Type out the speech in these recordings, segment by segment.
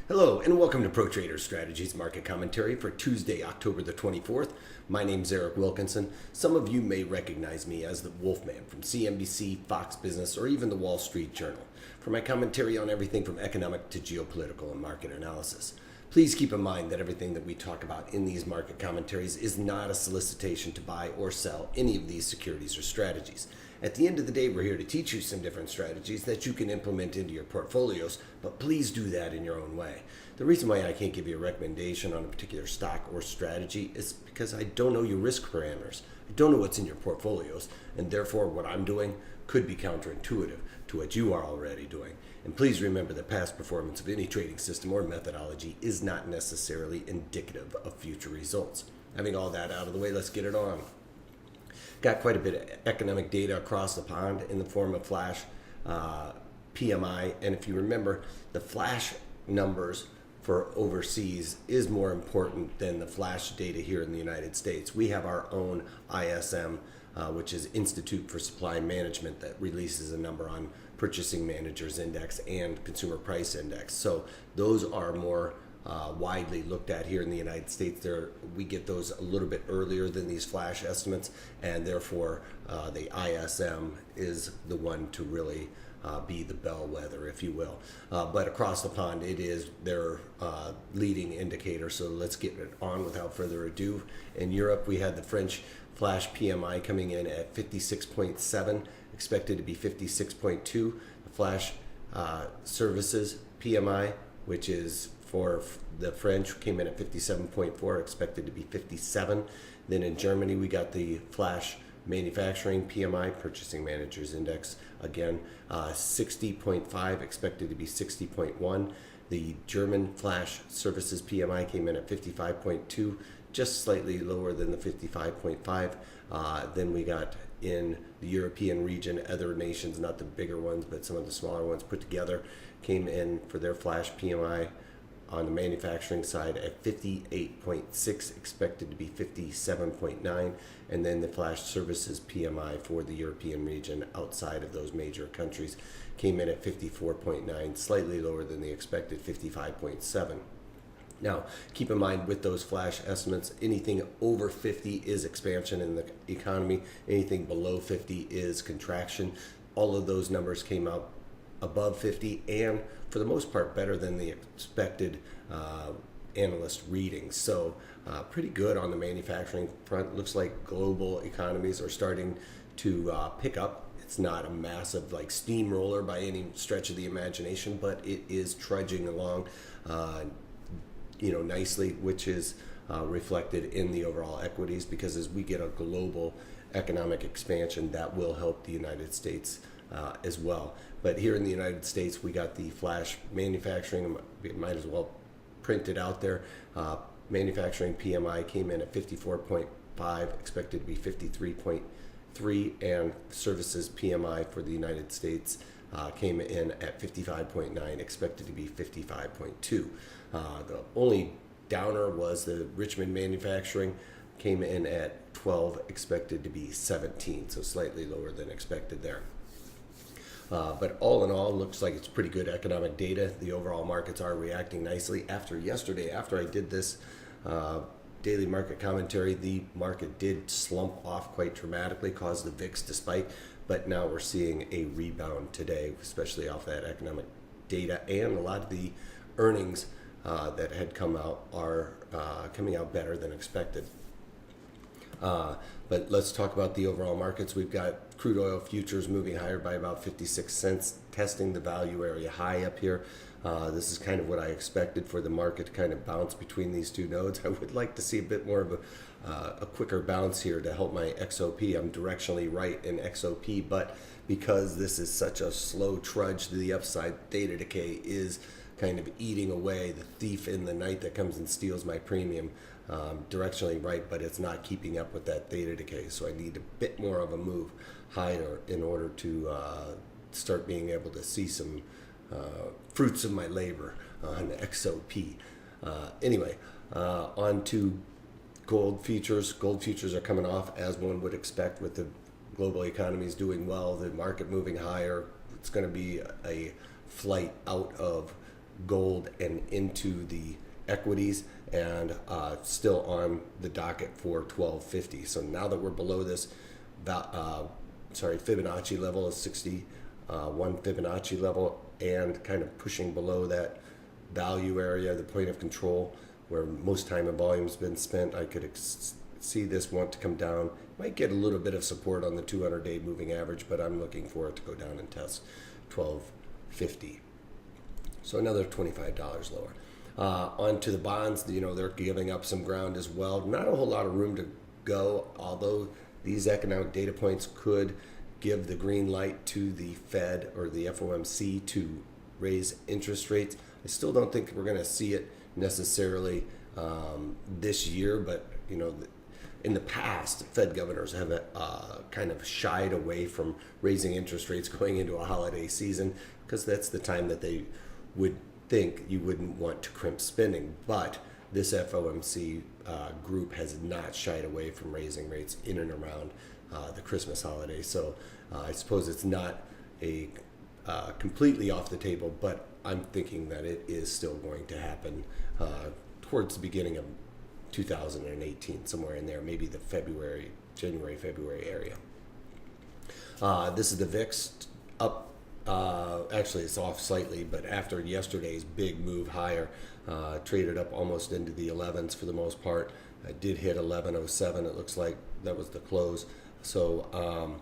Hello and welcome to Pro Trader Strategies Market Commentary for Tuesday, October the 24th. My name's Eric Wilkinson. Some of you may recognize me as the Wolfman from CNBC, Fox Business, or even the Wall Street Journal for my commentary on everything from economic to geopolitical and market analysis. Please keep in mind that everything that we talk about in these market commentaries is not a solicitation to buy or sell any of these securities or strategies. At the end of the day, we're here to teach you some different strategies that you can implement into your portfolios, but please do that in your own way. The reason why I can't give you a recommendation on a particular stock or strategy is because I don't know your risk parameters. I don't know what's in your portfolios, and therefore what I'm doing could be counterintuitive to what you are already doing. And please remember that past performance of any trading system or methodology is not necessarily indicative of future results. Having all that out of the way, let's get it on. Got quite a bit of economic data across the pond in the form of flash PMI. And if you remember, the flash numbers for overseas is more important than the flash data here in the United States. We have our own ISM, which is Institute for Supply Management, that releases a number on Purchasing Managers Index and Consumer Price Index. So those are more widely looked at here in the United States. We get those a little bit earlier than these flash estimates, and therefore the ISM is the one to really be the bellwether, if you will. But across the pond, it is their leading indicator. So let's get it on without further ado. In Europe, we had the French flash PMI coming in at 56.7, expected to be 56.2. The flash services PMI, which is for the French, came in at 57.4, expected to be 57. Then in Germany, we got the flash manufacturing PMI, Purchasing Managers Index, again, 60.5, expected to be 60.1. The German flash services PMI came in at 55.2, just slightly lower than the 55.5. Then we got in the European region, other nations, not the bigger ones, but some of the smaller ones put together, came in for their flash PMI on the manufacturing side at 58.6, expected to be 57.9, and then the flash services PMI for the European region outside of those major countries came in at 54.9, slightly lower than the expected 55.7. Now, keep in mind with those flash estimates, anything over 50 is expansion in the economy, anything below 50 is contraction. All of those numbers came out above 50 and for the most part better than the expected analyst readings. So pretty good on the manufacturing front. Looks like global economies are starting to pick up. It's not a massive like steamroller by any stretch of the imagination, but it is trudging along nicely, which is reflected in the overall equities, because as we get a global economic expansion, that will help the United States as well. But here in the United States, we got the flash manufacturing. We might as well print it out there. Manufacturing PMI came in at 54.5, expected to be 53.3, and services PMI for the United States came in at 55.9, expected to be 55.2. The only downer was the Richmond manufacturing, came in at 12, expected to be 17, so slightly lower than expected there. But all in all, looks like it's pretty good economic data. The overall markets are reacting nicely. After yesterday, after I did this daily market commentary, the market did slump off quite dramatically, caused the VIX to spike, but now we're seeing a rebound today, especially off that economic data, and a lot of the earnings that had come out are coming out better than expected. But let's talk about the overall markets. We've got crude oil futures moving higher by about 56 cents, testing the value area high up here. This is kind of what I expected for the market to kind of bounce between these two nodes. I would like to see a bit more of a quicker bounce here to help my XOP. I'm directionally right in XOP, but because this is such a slow trudge to the upside, theta decay is kind of eating away, the thief in the night that comes and steals my premium. Directionally right, but it's not keeping up with that theta decay, so I need a bit more of a move higher in order to start being able to see some fruits of my labor on the XOP. Anyway, on to gold futures. Gold futures are coming off as one would expect with the global economies doing well, the market moving higher. It's going to be a flight out of gold and into the equities, and still on the docket for 1250. So now that we're below this Fibonacci level of 61 Fibonacci level, and kind of pushing below that value area, the point of control where most time and volume's been spent, I could see this want to come down. Might get a little bit of support on the 200-day moving average, but I'm looking for it to go down and test 1250. So another $25 lower. Onto the bonds, they're giving up some ground as well. Not a whole lot of room to go, although these economic data points could give the green light to the Fed or the FOMC to raise interest rates. I still don't think we're going to see it necessarily this year, but in the past, Fed governors have kind of shied away from raising interest rates going into a holiday season, because that's the time that they would think you wouldn't want to crimp spending. But this FOMC group has not shied away from raising rates in and around the Christmas holiday. So I suppose it's not a completely off the table, but I'm thinking that it is still going to happen towards the beginning of 2018, somewhere in there, maybe the January, February area. This is the VIX up. Actually, it's off slightly, but after yesterday's big move higher, traded up almost into the 11s for the most part. I did hit 1107. It looks like that was the close. So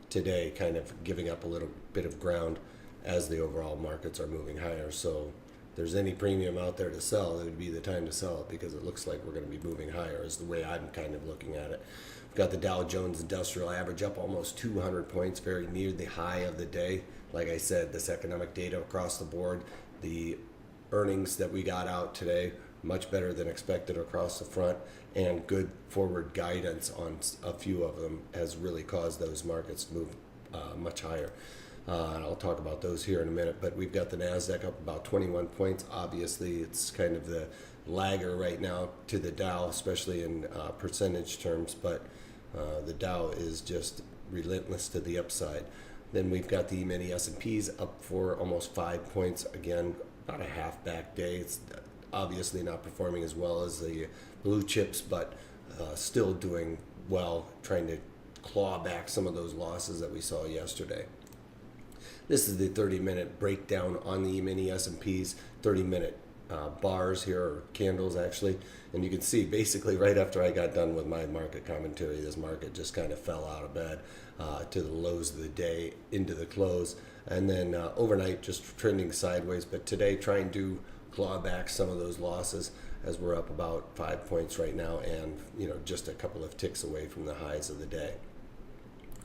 today, kind of giving up a little bit of ground as the overall markets are moving higher. So if there's any premium out there to sell, it would be the time to sell it, because it looks like we're going to be moving higher, is the way I'm kind of looking at it. We've got the Dow Jones Industrial Average up almost 200 points, very near the high of the day. Like I said, this economic data across the board, the earnings that we got out today, much better than expected across the front, and good forward guidance on a few of them has really caused those markets to move much higher. And I'll talk about those here in a minute, but we've got the NASDAQ up about 21 points. Obviously, it's kind of the lagger right now to the Dow, especially in percentage terms, but the Dow is just relentless to the upside. Then we've got the mini S&Ps up for almost 5 points. Again, about a half back day. It's obviously not performing as well as the blue chips, but still doing well, trying to claw back some of those losses that we saw yesterday. This is the 30-minute breakdown on the mini S&Ps, 30-minute bars here, or candles actually. And you can see basically right after I got done with my market commentary, this market just kind of fell out of bed to the lows of the day into the close. And then overnight just trending sideways, but today trying to claw back some of those losses as we're up about 5 points right now, and just a couple of ticks away from the highs of the day.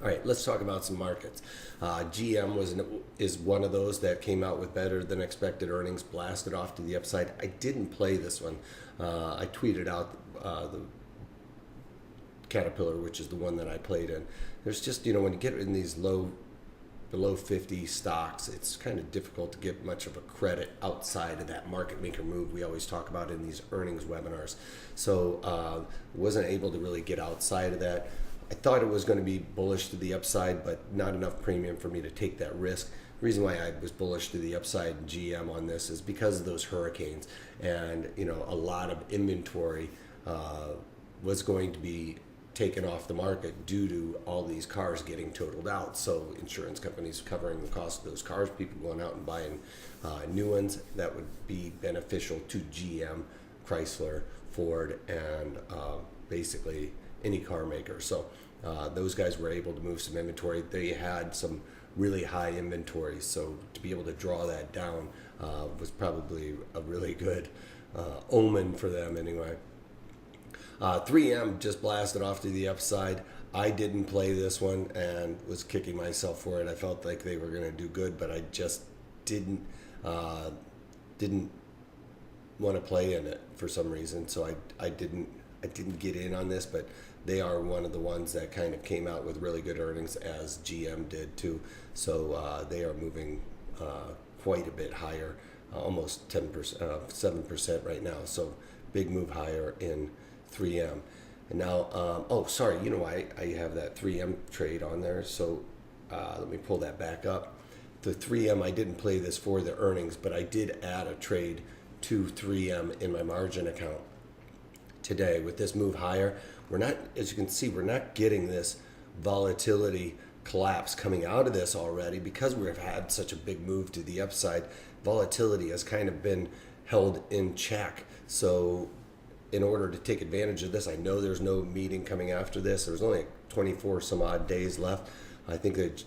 All right, let's talk about some markets. GM is one of those that came out with better than expected earnings, blasted off to the upside. I didn't play this one. I tweeted out the Caterpillar, which is the one that I played in. There's just, when you get in these below 50 stocks, it's kind of difficult to get much of a credit outside of that market maker move we always talk about in these earnings webinars. So wasn't able to really get outside of that. I thought it was going to be bullish to the upside, but not enough premium for me to take that risk. The reason why I was bullish to the upside in GM on this is because of those hurricanes, and a lot of inventory was going to be taken off the market due to all these cars getting totaled out. So insurance companies covering the cost of those cars, people going out and buying new ones. That would be beneficial to GM, Chrysler, Ford, and basically any car maker. So those guys were able to move some inventory. They had some really high inventory, so to be able to draw that down was probably a really good omen for them anyway. 3M just blasted off to the upside. I didn't play this one and was kicking myself for it. I felt like they were going to do good, but I just didn't want to play in it for some reason. So I didn't get in on this, but they are one of the ones that kind of came out with really good earnings, as GM did too. So they are moving quite a bit higher, almost 10%, 7% right now. So big move higher in 3M. And now, I have that 3M trade on there. So let me pull that back up. the 3M, I didn't play this for the earnings, but I did add a trade to 3M in my margin account today. With this move higher, we're not, as you can see, we're not getting this volatility collapse coming out of this already because we've had such a big move to the upside. Volatility has kind of been held in check. So in order to take advantage of this, I know there's no meeting coming after this. There's only 24 some odd days left. I think that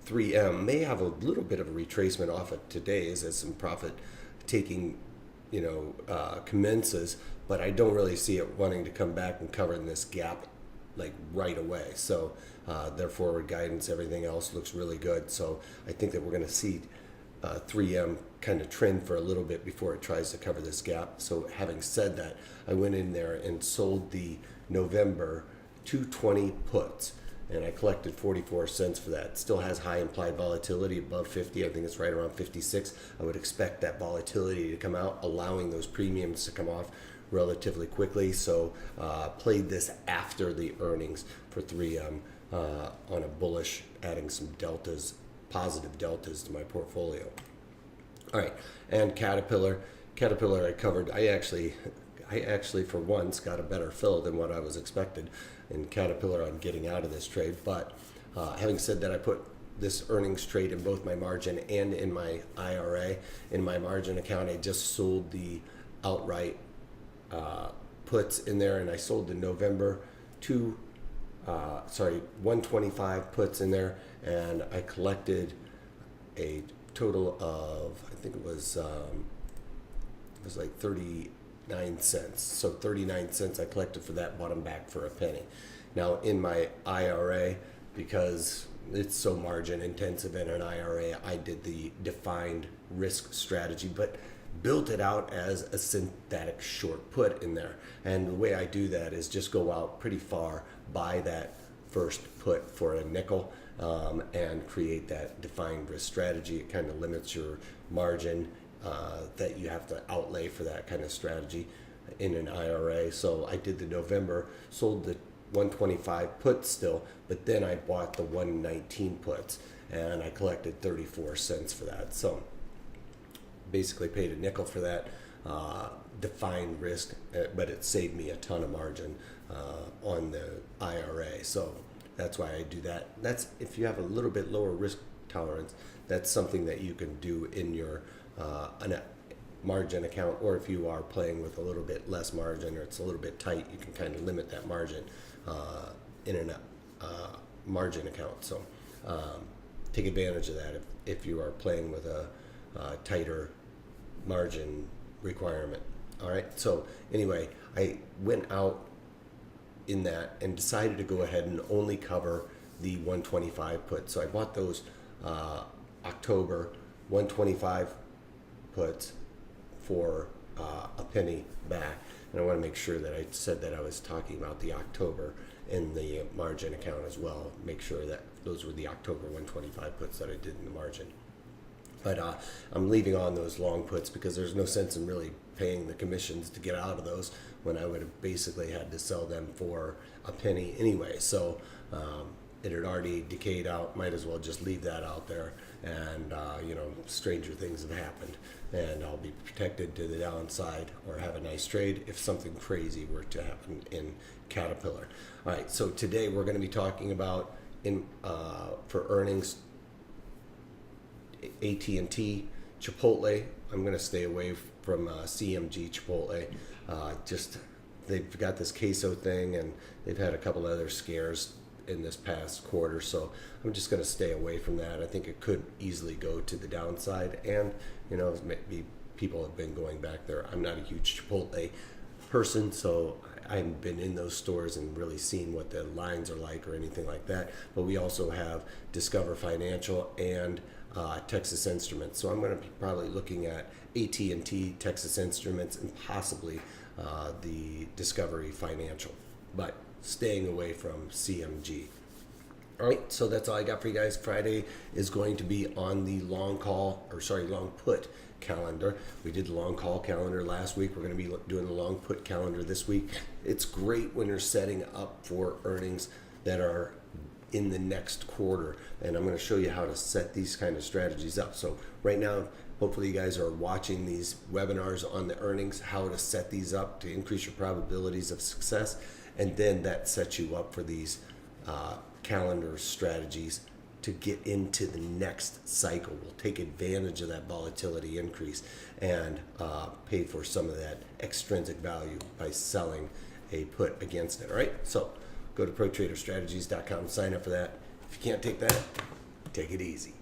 3M may have a little bit of a retracement off of today's as some profit taking, commences, but I don't really see it wanting to come back and cover in this gap like right away. So their forward guidance, everything else looks really good. So I think that we're going to see 3M kind of trend for a little bit before it tries to cover this gap. So having said that, I went in there and sold the November 220 puts, and I collected 44 cents for that. Still has high implied volatility above 50. I think it's right around 56. I would expect that volatility to come out, allowing those premiums to come off relatively quickly. So played this after the earnings for 3M on a bullish, adding some deltas, positive deltas to my portfolio. All right, and Caterpillar I covered. I actually for once got a better fill than what I was expected in Caterpillar on getting out of this trade. But having said that, I put this earnings trade in both my margin and in my IRA. In my margin account, I just sold the outright puts in there, and I sold the November 125 puts in there, and I collected a total of, I think it was like 39 cents. So 39 cents I collected for that, bought them back for a penny. Now in my IRA, because it's so margin intensive in an IRA, I did the defined risk strategy, but built it out as a synthetic short put in there. And the way I do that is just go out pretty far, buy that first put for a nickel, and create that defined risk strategy. It kind of limits your margin that you have to outlay for that kind of strategy in an IRA. So I did the November, sold the 125 puts still, but then I bought the 119 puts, and I collected 34 cents for that. So basically paid a nickel for that defined risk, but it saved me a ton of margin on the IRA. So that's why I do that. That's if you have a little bit lower risk tolerance, that's something that you can do in your margin account, or if you are playing with a little bit less margin or it's a little bit tight, you can kind of limit that margin in a margin account. So take advantage of that if you are playing with a tighter margin requirement. All right, so anyway, I went out in that and decided to go ahead and only cover the 125 puts. So I bought those October 125 puts for a penny back. And I want to make sure that I said that I was talking about the October in the margin account as well. Make sure that those were the October 125 puts that I did in the margin. But I'm leaving on those long puts because there's no sense in really paying the commissions to get out of those when I would have basically had to sell them for a penny anyway. So it had already decayed out. Might as well just leave that out there. And, stranger things have happened. And I'll be protected to the downside or have a nice trade if something crazy were to happen in Caterpillar. All right, so today we're going to be talking about for earnings, AT&T, Chipotle. I'm going to stay away from CMG, Chipotle. They've got this queso thing, and they've had a couple other scares in this past quarter, so I'm just going to stay away from that. I think it could easily go to the downside, and maybe people have been going back there. I'm not a huge Chipotle person, so I haven't been in those stores and really seen what the lines are like or anything like that. But we also have Discover Financial and Texas Instruments. So I'm going to be probably looking at AT&T, Texas Instruments, and possibly the Discovery Financial, but staying away from CMG. All right, so that's all I got for you guys. Friday is going to be on the long put calendar. We did the long call calendar last week. We're going to be doing the long put calendar this week. It's great when you're setting up for earnings that are in the next quarter. And I'm going to show you how to set these kind of strategies up. So right now, hopefully you guys are watching these webinars on the earnings, how to set these up to increase your probabilities of success. And then that sets you up for these calendar strategies to get into the next cycle. We'll take advantage of that volatility increase and pay for some of that extrinsic value by selling a put against it. All right, so go to protraderstrategies.com and sign up for that. If you can't take that, take it easy.